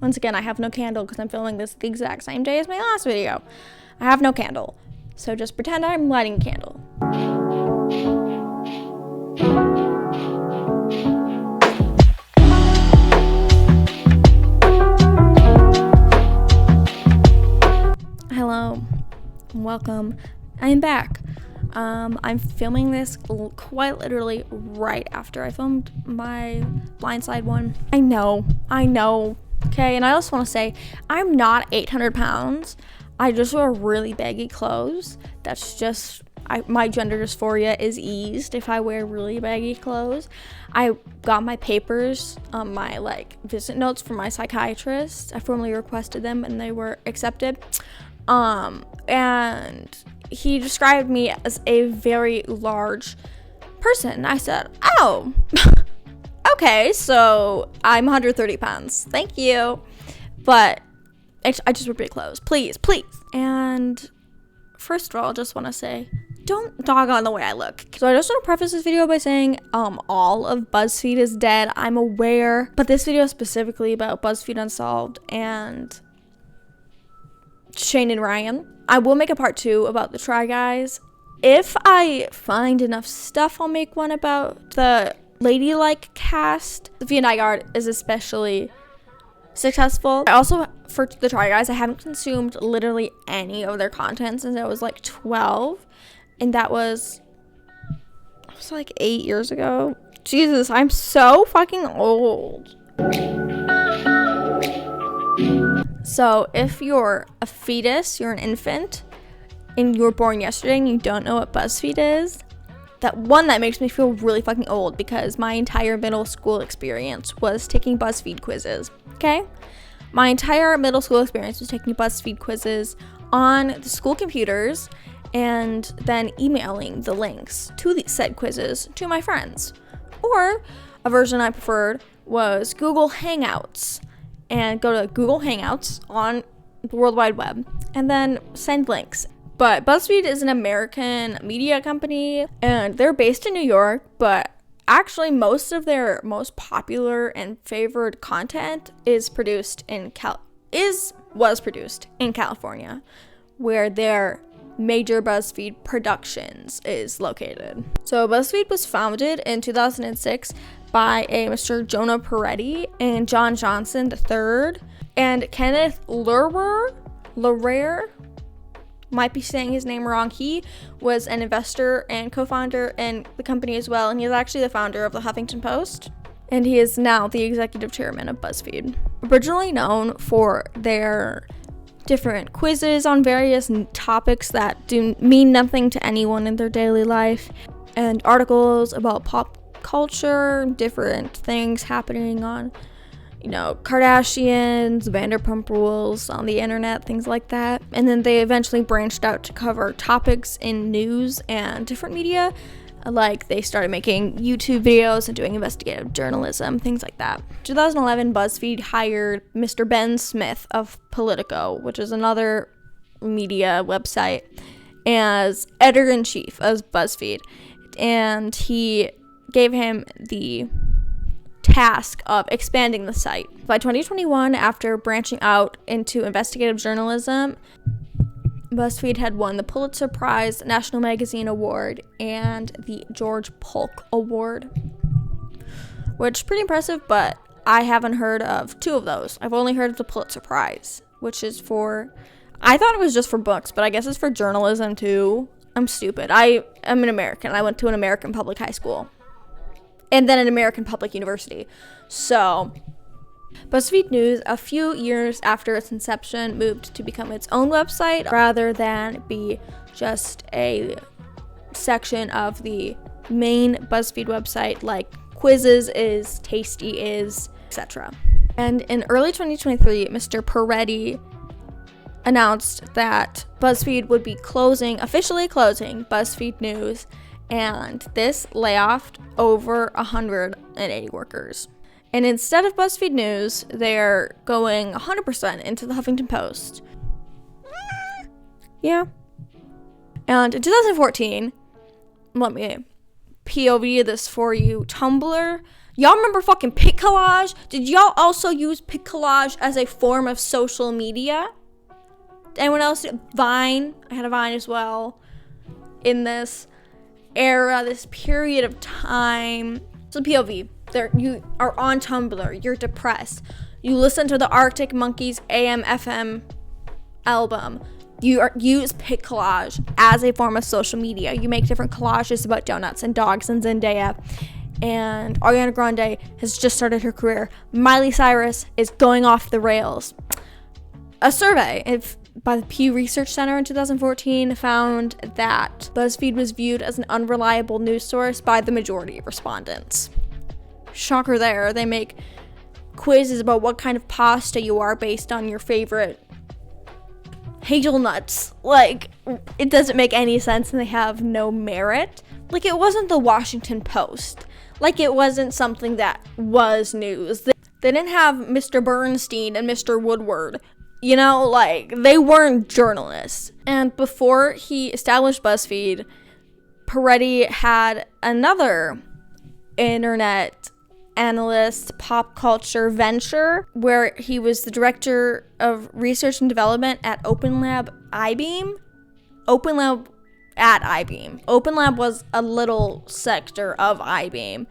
Once again, I have no candle because I'm filming this the exact same day as my last video. I have no candle. So just pretend I'm lighting a candle. Hello, welcome. I am back. I'm filming this quite literally right after I filmed my blindside one. I know. Okay, and I also want to say, I'm not 800 pounds. I just wear really baggy clothes. That's just, my gender dysphoria is eased if I wear really baggy clothes. I got my papers, my visit notes from my psychiatrist. I formally requested them and they were accepted. And he described me as a very large person. I said, oh, okay, so I'm 130 pounds. Thank you. But I just wear big clothes. Please. And first of all, I just want to say, don't dog on the way I look. So I just want to preface this video by saying, all of BuzzFeed is dead. I'm aware. But this video is specifically about BuzzFeed Unsolved and Shane and Ryan. I will make a part 2 about the Try Guys. If I find enough stuff, I'll make one about the Ladylike cast. Sophia Nygaard is especially successful. Also, for the Try Guys, I haven't consumed literally any of their content since I was 12, and that was 8 years ago. Jesus, I'm so fucking old. So if you're a fetus, you're an infant, and you were born yesterday and you don't know what BuzzFeed is, that makes me feel really fucking old because my entire middle school experience was taking BuzzFeed quizzes, okay? My entire middle school experience was taking BuzzFeed quizzes on the school computers and then emailing the links to the said quizzes to my friends. Or a version I preferred was Google Hangouts, and go to Google Hangouts on the World Wide Web and then send links. But BuzzFeed is an American media company, and they're based in New York, but actually most of their most popular and favored content was produced in California, where their major BuzzFeed Productions is located. So BuzzFeed was founded in 2006 by a Mr. Jonah Peretti and John Johnson III, and Kenneth Theyre, might be saying his name wrong. He was an investor and co-founder in the company as well, and he's actually the founder of the Huffington Post, and he is now the executive chairman of BuzzFeed. Originally known for their different quizzes on various topics that do mean nothing to anyone in their daily life, and articles about pop culture, different things happening on, Kardashians, Vanderpump Rules on the internet, things like that. And then they eventually branched out to cover topics in news and different media. They started making YouTube videos and doing investigative journalism, things like that. 2011, BuzzFeed hired Mr. Ben Smith of Politico, which is another media website, as editor-in-chief of BuzzFeed. And he gave him the task of expanding the site. By 2021, after branching out into investigative journalism, BuzzFeed had won the Pulitzer Prize, National Magazine Award, and the George Polk Award, which is pretty impressive, but I haven't heard of 2 of those. I've only heard of the Pulitzer Prize, which is I thought it was just for books, but I guess it's for journalism too. I'm stupid. I am an American. I went to an American public high school and then an American public university. So BuzzFeed News, a few years after its inception, moved to become its own website rather than be just a section of the main BuzzFeed website like Quizzes is, Tasty is, etc. And in early 2023, Mr. Peretti announced that BuzzFeed would be officially closing BuzzFeed News, and this layoffed over 180 workers. And instead of BuzzFeed News, they're going 100% into the Huffington Post. Yeah. And in 2014, let me POV this for you, Tumblr Y'all remember fucking Pic Collage? Did y'all also use Pic Collage as a form of social media? Anyone else? Vine. I had a Vine as well. In this era, this period of time. So POV. You are on Tumblr. You're depressed. You listen to the Arctic Monkeys AM/FM album. You use Pic Collage as a form of social media. You make different collages about donuts and dogs and Zendaya. And Ariana Grande has just started her career. Miley Cyrus is going off the rails. A survey by the Pew Research Center in 2014 found that BuzzFeed was viewed as an unreliable news source by the majority of respondents. Shocker there. They make quizzes about what kind of pasta you are based on your favorite hazelnuts. Like, it doesn't make any sense, and they have no merit. Like, it wasn't the Washington Post. Like, it wasn't something that was news. They didn't have Mr. Bernstein and Mr. Woodward. You know, like, they weren't journalists. And before he established BuzzFeed, Peretti had another internet analyst pop culture venture where he was the director of research and development at OpenLab iBeam. OpenLab was a little sector of iBeam,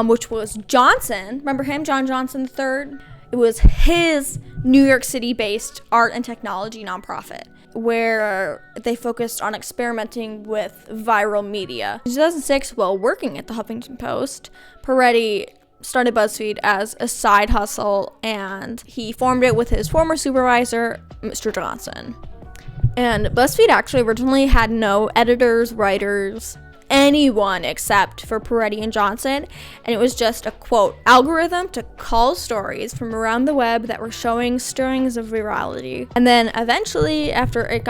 which was Johnson. Remember him, John Johnson III? It was his New York City-based art and technology nonprofit where they focused on experimenting with viral media. In 2006, while working at the Huffington Post, Peretti started BuzzFeed as a side hustle, and he formed it with his former supervisor, Mr. Johnson. And BuzzFeed actually originally had no editors, writers, anyone except for Peretti and Johnson, and it was just a, quote, algorithm to cull stories from around the web that were showing stirrings of virality. And then eventually, after it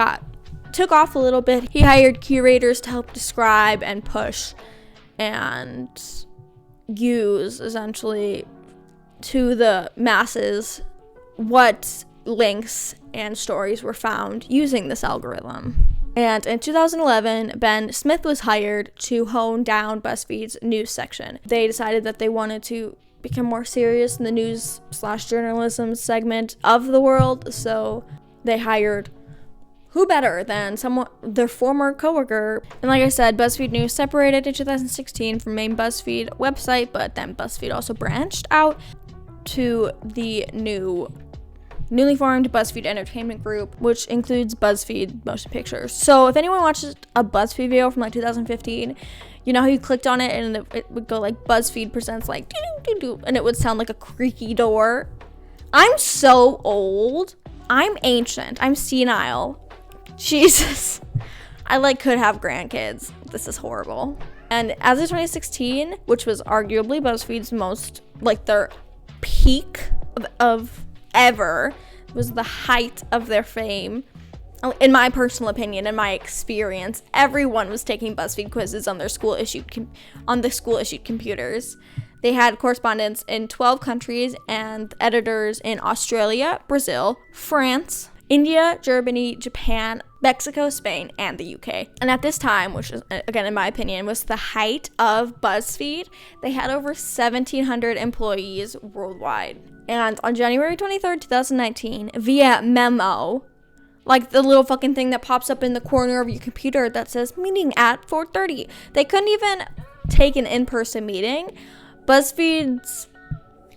took off a little bit, he hired curators to help describe and push and use, essentially, to the masses what links and stories were found using this algorithm. And in 2011, Ben Smith was hired to hone down BuzzFeed's news section. They decided that they wanted to become more serious in the news/journalism segment of the world, so they hired who better than their former coworker. And like I said, BuzzFeed News separated in 2016 from main BuzzFeed website, but then BuzzFeed also branched out to the newly formed BuzzFeed Entertainment Group, which includes BuzzFeed Motion Pictures. So if anyone watches a BuzzFeed video from like 2015, you know how you clicked on it and it would go like BuzzFeed presents like doo-doo-doo-doo, and it would sound like a creaky door. I'm so old. I'm ancient. I'm senile. Jesus. I could have grandkids. This is horrible. And as of 2016, which was arguably BuzzFeed's most, their peak of ever, was the height of their fame. In my personal opinion, in my experience, everyone was taking BuzzFeed quizzes on their school-issued computers. They had correspondents in 12 countries and editors in Australia, Brazil, France, India, Germany, Japan, Mexico, Spain, and the UK. And at this time, which is, again, in my opinion, was the height of BuzzFeed, they had over 1,700 employees worldwide. And on January 23rd, 2019, via memo, the little fucking thing that pops up in the corner of your computer that says meeting at 4:30. They couldn't even take an in-person meeting. BuzzFeed's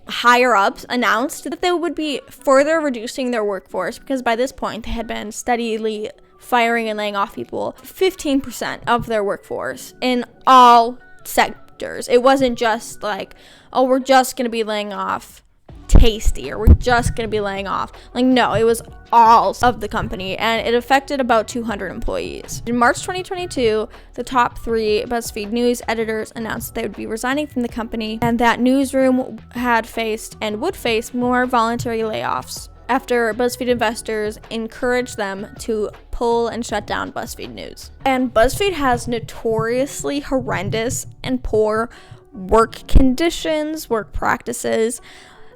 higher-ups announced that they would be further reducing their workforce because by this point they had been steadily firing and laying off people. 15% of their workforce in all sectors. It wasn't just we're just going to be laying off Tasty, or we're just going to be laying off. No, it was all of the company, and it affected about 200 employees. In March 2022, the top 3 BuzzFeed News editors announced they would be resigning from the company, and that newsroom had faced and would face more voluntary layoffs after BuzzFeed investors encouraged them to pull and shut down BuzzFeed News. And BuzzFeed has notoriously horrendous and poor work conditions, work practices.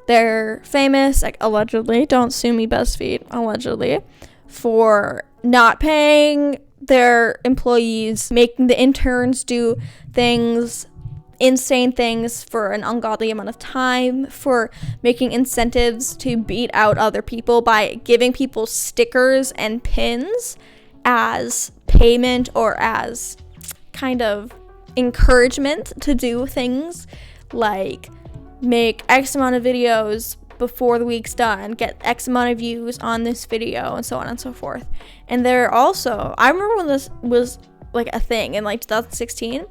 They're famous, allegedly, don't sue me BuzzFeed, allegedly, for not paying their employees, making the interns do things insane things for an ungodly amount of time, for making incentives to beat out other people by giving people stickers and pins as payment or as kind of encouragement to do things like make X amount of videos before the week's done, get X amount of views on this video, and so on and so forth. And there also, I remember when this was like a thing in like 2016,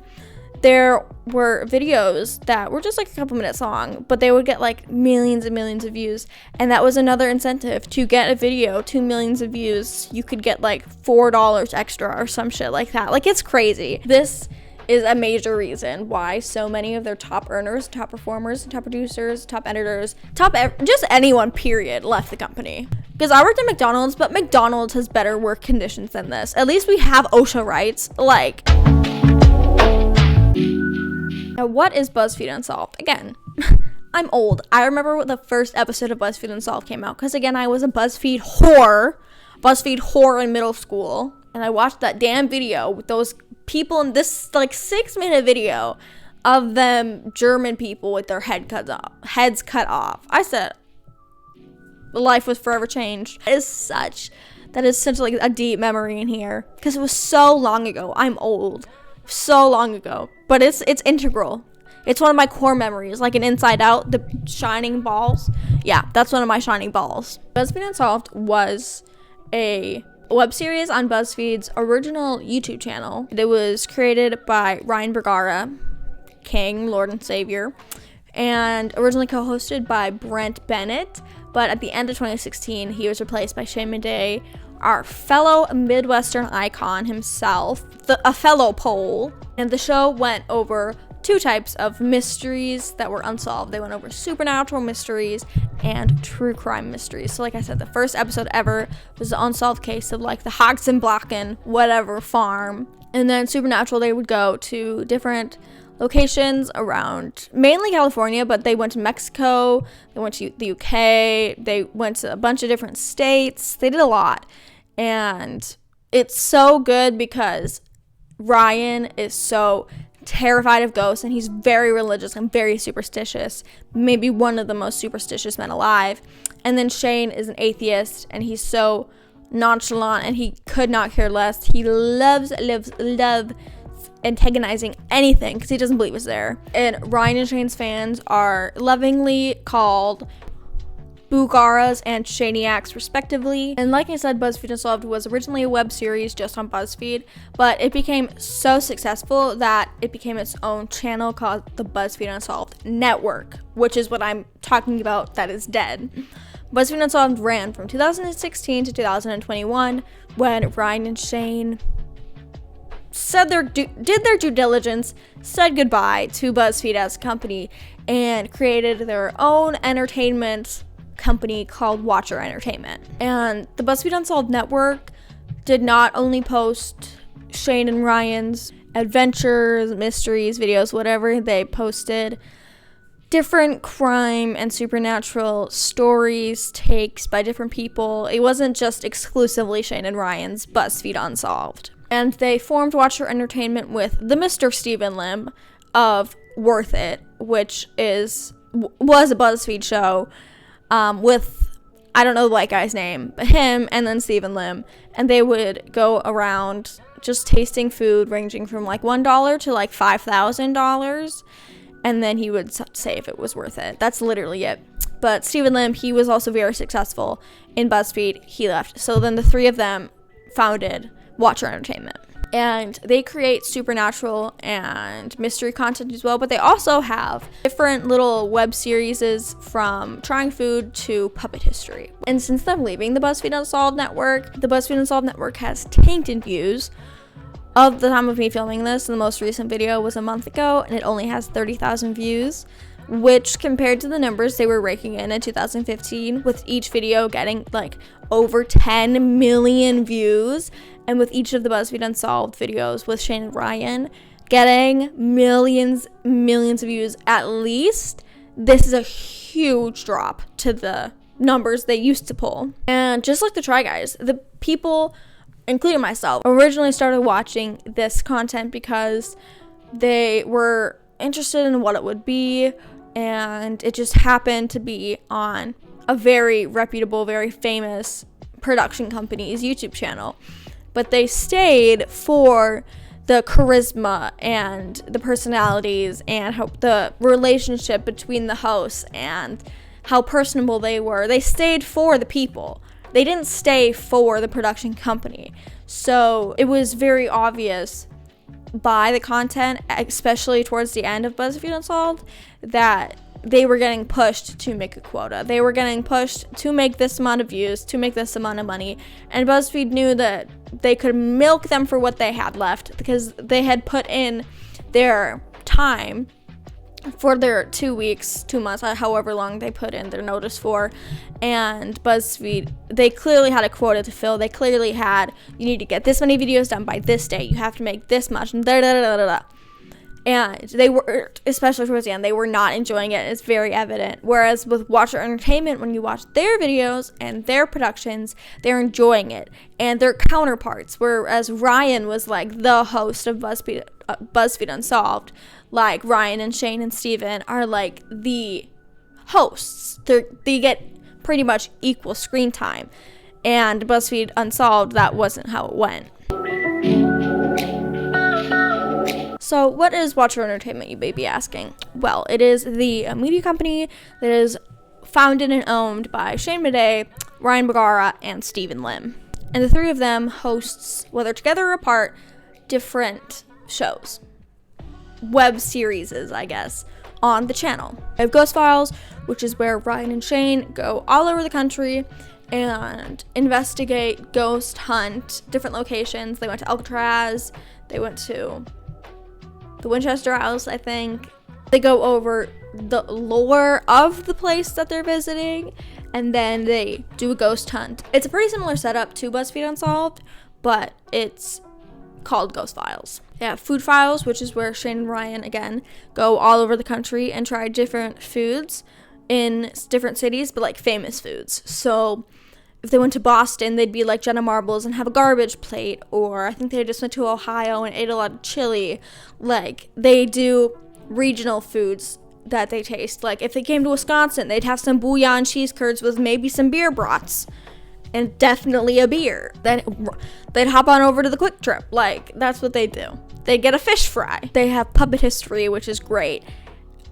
there were videos that were just like a couple minutes long, but they would get like millions and millions of views, and that was another incentive to get a video to millions of views. You could get like $4 extra or some shit like that. Like, it's crazy. This is a major reason why so many of their top earners, top performers, top producers, top editors, just anyone period left the company. Because I worked at McDonald's, but McDonald's has better work conditions than this. At least we have OSHA rights. Like, now what is BuzzFeed Unsolved? Again, I'm old. I remember when the first episode of BuzzFeed Unsolved came out, because again, I was a BuzzFeed whore in middle school, and I watched that damn video with those people in this like 6-minute video of them German people with their heads cut off. I said, life was forever changed. That is such like a deep memory in here, because it was so long ago. I'm old. So long ago, but it's integral. It's one of my core memories, like an Inside Out, the shining balls. Yeah, that's one of my shining balls. BuzzFeed Unsolved was a web series on BuzzFeed's original YouTube channel. It was created by Ryan Bergara, King, Lord and Savior, and originally co-hosted by Brent Bennett, but at the end of 2016, he was replaced by Shane Madej, our fellow Midwestern icon himself, a fellow Pole. And the show went over 2 types of mysteries that were unsolved. They went over supernatural mysteries and true crime mysteries. So like I said, the first episode ever was the unsolved case of like the Hoxenblocken whatever farm. And then supernatural, they would go to different locations around mainly California, but they went to Mexico, they went to the UK, they went to a bunch of different states. They did a lot. And it's so good because Ryan is so terrified of ghosts, and he's very religious and very superstitious, maybe one of the most superstitious men alive. And then Shane is an atheist, and he's so nonchalant, and he could not care less. He loves antagonizing anything because he doesn't believe it's there. And Ryan and Shane's fans are lovingly called Bugaras and Shaniacs respectively. And like I said, BuzzFeed Unsolved was originally a web series just on BuzzFeed, but it became so successful that it became its own channel called the BuzzFeed Unsolved Network, which is what I'm talking about that is dead. BuzzFeed Unsolved ran from 2016 to 2021 when Ryan and Shane did their due diligence, said goodbye to BuzzFeed as a company, and created their own entertainment company called Watcher Entertainment. And the BuzzFeed Unsolved Network did not only post Shane and Ryan's adventures, mysteries, videos, whatever. They posted different crime and supernatural stories, takes by different people. It wasn't just exclusively Shane and Ryan's BuzzFeed Unsolved. And they formed Watcher Entertainment with the Mr. Stephen Lim of Worth It, which was a BuzzFeed show with, I don't know the white guy's name, but him and then Stephen Lim. And they would go around just tasting food ranging from like $1 to like $5,000. And then he would say if it was worth it. That's literally it. But Stephen Lim, he was also very successful in BuzzFeed. He left. So then the 3 of them founded Watcher Entertainment. And they create supernatural and mystery content as well, but they also have different little web series from trying food to puppet history. And since them leaving the BuzzFeed Unsolved Network, the BuzzFeed Unsolved Network has tanked in views. Of the time of me filming this, the most recent video was a month ago, and it only has 30,000 views, which compared to the numbers they were raking in 2015, with each video getting like over 10 million views, and with each of the BuzzFeed Unsolved videos with Shane and Ryan getting millions of views at least, this is a huge drop to the numbers they used to pull. And just like the Try Guys, the people, including myself, originally started watching this content because they were interested in what it would be, and it just happened to be on a very reputable, very famous production company's YouTube channel. But they stayed for the charisma and the personalities and how the relationship between the hosts and how personable they were. They stayed for the people. They didn't stay for the production company. So it was very obvious by the content, especially towards the end of BuzzFeed Unsolved, that they were getting pushed to make a quota. They were getting pushed to make this amount of views, to make this amount of money. And BuzzFeed knew that they could milk them for what they had left because they had put in their time for their 2 weeks, 2 months, however long they put in their notice for. And BuzzFeed, they clearly had a quota to fill. They clearly had, you need to get this many videos done by this date. You have to make this much. And da da da da da. And they were, especially towards the end, they were not enjoying it. It's very evident. Whereas with Watcher Entertainment, when you watch their videos and their productions, they're enjoying it. And their counterparts, whereas Ryan was like the host of BuzzFeed Unsolved, like Ryan and Shane and Steven are like the hosts. They get pretty much equal screen time. And BuzzFeed Unsolved, that wasn't how it went. So what is Watcher Entertainment, you may be asking? Well, it is the media company that is founded and owned by Shane Madej, Ryan Bergara, and Steven Lim. And the three of them hosts, whether together or apart, different shows. Web series, I guess, on the channel. We have Ghost Files, which is where Ryan and Shane go all over the country and investigate, ghost hunt, different locations. They went to Alcatraz, they went to the Winchester House, I think. They go over the lore of the place that they're visiting, and then they do a ghost hunt. It's a pretty similar setup to BuzzFeed Unsolved, but it's called Ghost Files. They have Food Files, which is where Shane and Ryan, again, go all over the country and try different foods in different cities, but like famous foods. So if they went to Boston, they'd be like Jenna Marbles and have a garbage plate, or I think they just went to Ohio and ate a lot of chili. Like, they do regional foods that they taste. Like, if they came to Wisconsin, they'd have some bouillon cheese curds with maybe some beer brats, and definitely a beer. Then they'd hop on over to the Quick Trip. Like, that's what they do. They get a fish fry. They have puppet history, which is great,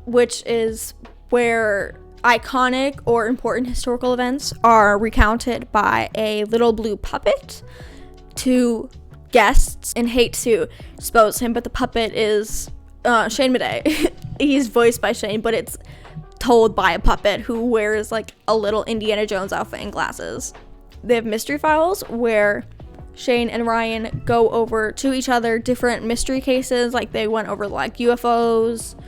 which is where iconic or important historical events are recounted by a little blue puppet to guests. And hate to expose him, but the puppet is Shane Madej. He's voiced by Shane, but it's told by a puppet who wears like a little Indiana Jones outfit and glasses. They have Mystery Files, where Shane and Ryan go over to each other different mystery cases. Like, they went over like UFOs,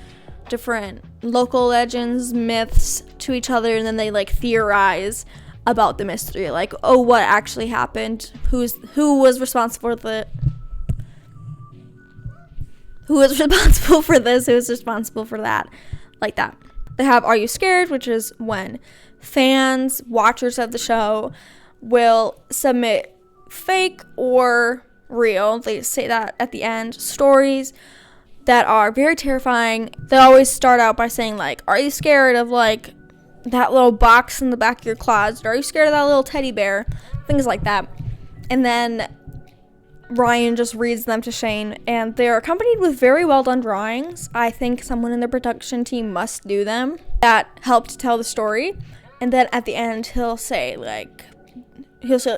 different local legends, myths to each other, and then they like theorize about the mystery, like, oh, what actually happened, who was responsible for this, who was responsible for that, like that. They have Are You Scared, which is when fans, watchers of the show will submit fake or real, they say that at the end, stories that are very terrifying. They always start out by saying, like, are you scared of, like, that little box in the back of your closet? Are you scared of that little teddy bear? Things like that. And then Ryan just reads them to Shane, and they're accompanied with very well done drawings. I think someone in the production team must do them. That helped tell the story. And then at the end, he'll say, like,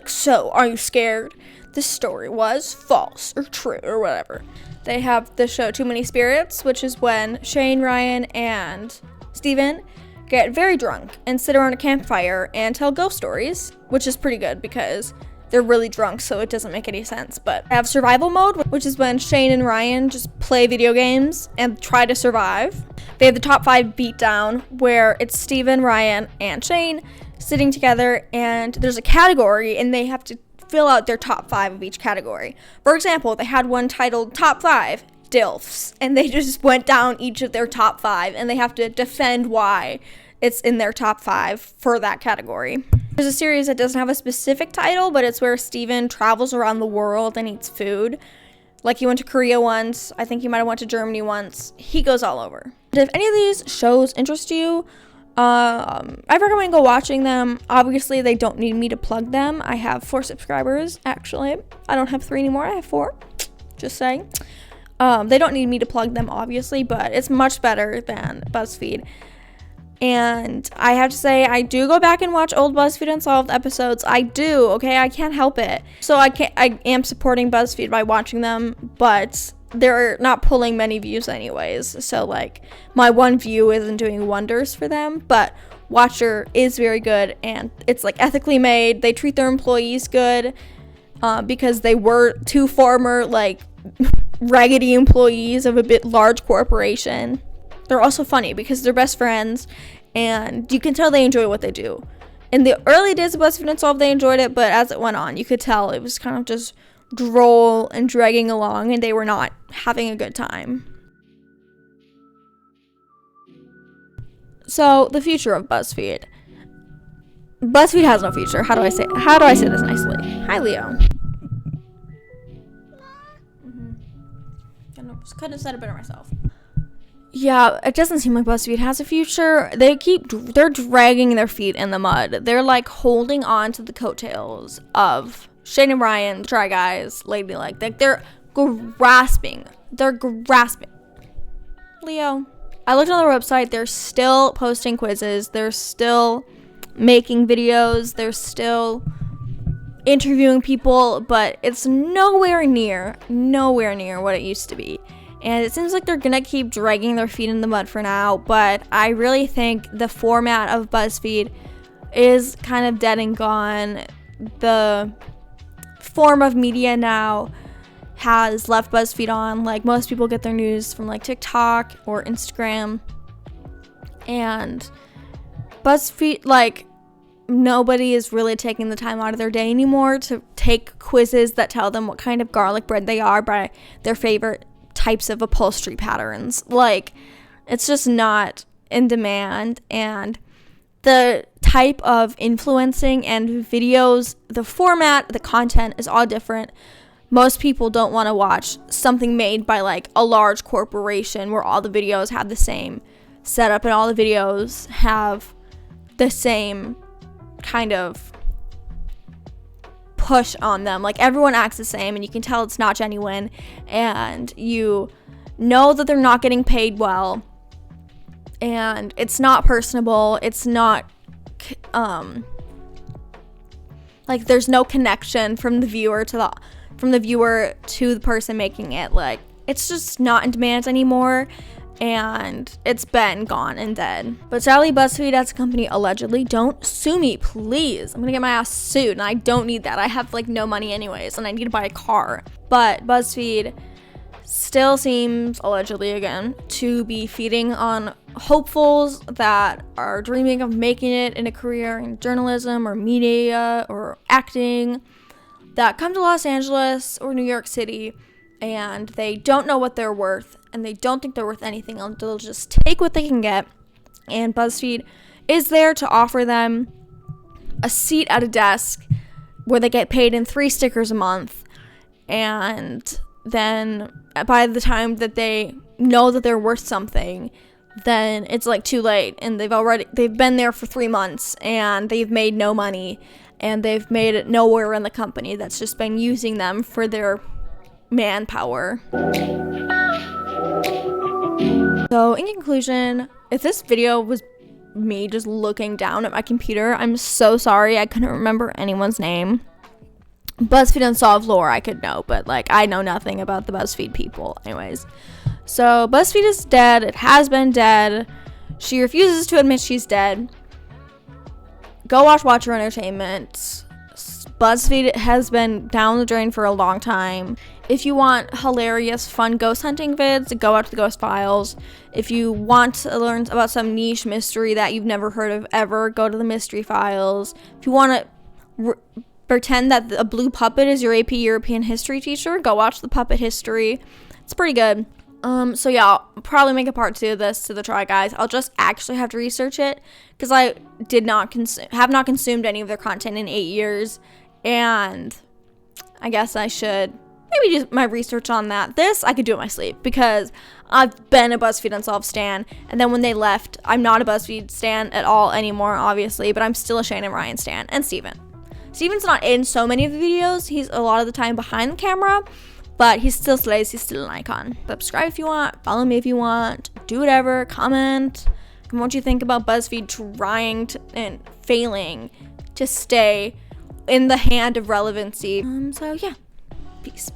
so, are you scared? This story was false or true or whatever. They have the show Too Many Spirits, which is when Shane, Ryan, and Steven get very drunk and sit around a campfire and tell ghost stories, which is pretty good because they're really drunk, so it doesn't make any sense. But I have Survival Mode, which is when Shane and Ryan just play video games and try to survive. They have the Top 5 Beatdown, where it's Steven, Ryan, and Shane sitting together, and there's a category, and they have to fill out their top 5 of each category. For example, they had one titled Top 5 DILFs, and they just went down each of their top 5, and they have to defend why it's in their top 5 for that category. There's a series that doesn't have a specific title, but it's where Steven travels around the world and eats food. Like, he went to Korea once. I think he might have went to Germany once. He goes all over. And if any of these shows interest you, I recommend go watching them. Obviously, they don't need me to plug them. I have 4 subscribers, actually. I don't have 3 anymore. I have 4. Just saying. They don't need me to plug them, obviously, but it's much better than BuzzFeed. And I have to say, I do go back and watch old BuzzFeed Unsolved episodes. I do, okay? I can't help it. So I am supporting BuzzFeed by watching them, but they're not pulling many views anyways. So, like, my 1 view isn't doing wonders for them, but Watcher is very good, and it's, like, ethically made. They treat their employees good, because they were 2 former, like, raggedy employees of a bit large corporation. They're also funny because they're best friends, and you can tell they enjoy what they do. In the early days of BuzzFeed Unsolved, they enjoyed it, but as it went on, you could tell it was kind of just droll and dragging along, and they were not having a good time. So, the future of BuzzFeed. BuzzFeed has no future. How do I say this nicely? Hi, Leo. Couldn't have said it better myself. Yeah, it doesn't seem like BuzzFeed has a future. They're dragging their feet in the mud. They're, like, holding on to the coattails of Shane and Ryan, Try Guys, Ladylike. They're grasping. Leo. I looked on their website. They're still posting quizzes. They're still making videos. They're still interviewing people, but it's nowhere near what it used to be. And it seems like they're gonna keep dragging their feet in the mud for now, but I really think the format of BuzzFeed is kind of dead and gone. The form of media now has left BuzzFeed on. Like, most people get their news from, like, TikTok or Instagram. And BuzzFeed, like, nobody is really taking the time out of their day anymore to take quizzes that tell them what kind of garlic bread they are by their favorite types of upholstery patterns. Like, it's just not in demand. And the type of influencing and videos, the format, the content is all different. Most people don't want to watch something made by, like, a large corporation where all the videos have the same setup and all the videos have the same kind of push on them. Like, everyone acts the same, and you can tell it's not genuine, and you know that they're not getting paid well, and it's not personable. It's not like, there's no connection from the viewer to the person making it. Like, it's just not in demand anymore, and it's been gone and dead. But sadly, BuzzFeed as a company, allegedly, don't sue me, please. I'm gonna get my ass sued, and I don't need that. I have, like, no money anyways, and I need to buy a car. But BuzzFeed still seems, allegedly again, to be feeding on hopefuls that are dreaming of making it in a career in journalism or media or acting, that come to Los Angeles or New York City, and they don't know what they're worth, and they don't think they're worth anything, and they'll just take what they can get. And BuzzFeed is there to offer them a seat at a desk where they get paid in 3 stickers a month, and then by the time that they know that they're worth something, then it's, like, too late, and they've been there for 3 months, and they've made no money, and they've made it nowhere in the company that's just been using them for their manpower. So, in conclusion, if this video was me just looking down at my computer, I'm so sorry. I couldn't remember anyone's name. BuzzFeed Unsolved lore I could know, but, like, I know nothing about the BuzzFeed people. Anyways, so BuzzFeed is dead. It has been dead. She refuses to admit she's dead. Go watch Watcher Entertainment. BuzzFeed has been down the drain for a long time. If you want hilarious, fun ghost hunting vids, go out to the Ghost Files. If you want to learn about some niche mystery that you've never heard of ever, go to the Mystery Files. If you want to pretend that a blue puppet is your AP European history teacher, go watch the Puppet History. It's pretty good. So yeah, I'll probably make a part 2 of this to the Try Guys. I'll just actually have to research it, because I have not consumed any of their content in 8 years, and I guess I should maybe just my research on that. This I could do in my sleep because I've been a BuzzFeed Unsolved stan, and then when they left, I'm not a BuzzFeed stan at all anymore, obviously, but I'm still a Shane and Ryan stan, and Steven. Steven's not in so many of the videos. He's a lot of the time behind the camera, but he still slays. He's still an icon. Subscribe if you want, follow me if you want, do whatever, comment what you think about BuzzFeed trying to, and failing to stay in the hand of relevancy. So yeah, peace.